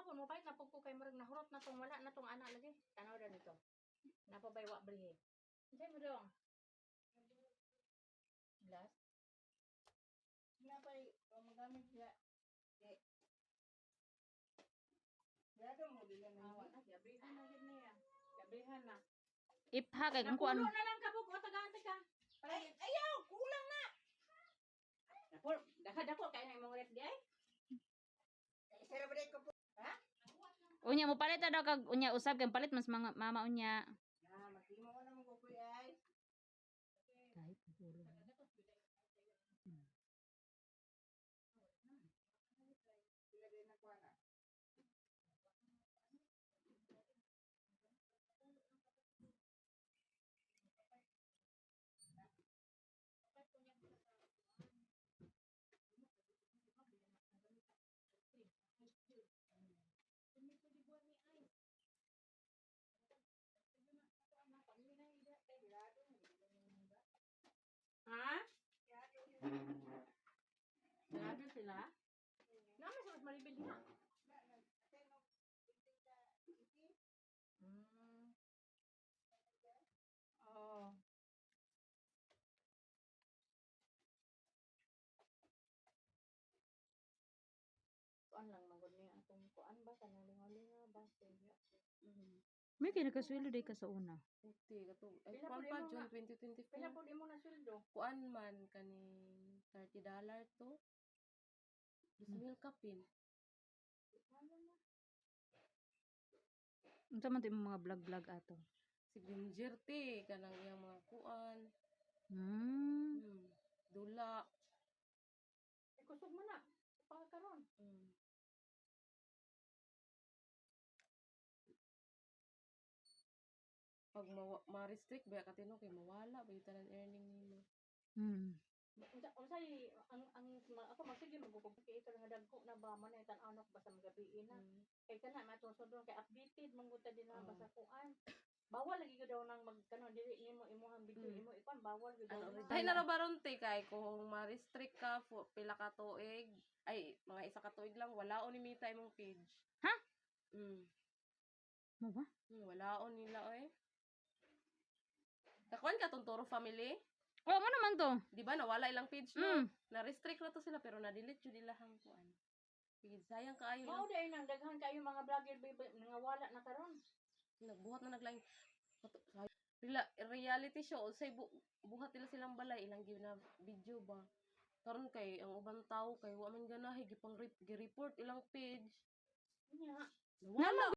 kung mapait na pugko kay murag nahurot na tong wala na tong anak lagi. Tanaw ra nito. Napabay wa brihe. Unsay mo dong? Last. Napay magamit siya. Yado mo din na Na gabrihan na gid niya. Gabrihan na. Ipha kay kung kuan. Napulo na lang kabog o tagaante ka. Ay, ayaw, kulang na. Napulo, dako kay na imong ref di ay. Celebrate ko po. Ha? Unya mo palit daw kag unya usab kay palit mas mga mama unya. Ah, maghimo ko na mo kukuy ay. Ay, puro. Ilagay na ko na. Ha? Grabe sila. Naman sa mas maribel niya. Oh. Kuan lang magod niya atong kuan ba kanang lingaw-lingaw ba siya. May kinakaswelo day ka sa una. Okay, kato. Ay, Pila kuan po pa, imo June nga? 2024. Pila po imo na sweldo? Kuan man, kaning $30 to. 2,000 kapin. Unsa man to imong mga vlog ato? Si Ginger te, kanang iyang mga kuan. Hmm. Dula. Eh, kusog mo na. Pagkaroon. Pag ma-restrict ba katino kay mawala ba yung tanan earning nimo. Unsay ako magsige magpupugki ito nga dagko na ba man ay tan-aw basta magabi na. Kay kana matusodon kay updated mangguta din na basta kuan. Bawal lagi ko daw nang magkano dili nimo imuhang video imo ikuan bawal gyud daw. Ay narabaron te kay kung ma-restrict ka pila ka tuig, ay mga isa ka tuig lang walaon ni mita imong page. Ha? Mo ba? Walaon nila oy. Kakuan ka tong Toro family? Oh, mo naman to. Di ba nawala ilang page no? Na-restrict na to sila pero na-delete jud ilahang kuan. Page sayang kaayo. Mao day nang daghan kayo mga vlogger nga wala na karon. Nagbuhat na naglaing reality show say buhat nila silang balay ilang gyud na video ba. Karon kay ang ubang tawo kay wa man ganahay gipang report ilang page. Nya. Wala.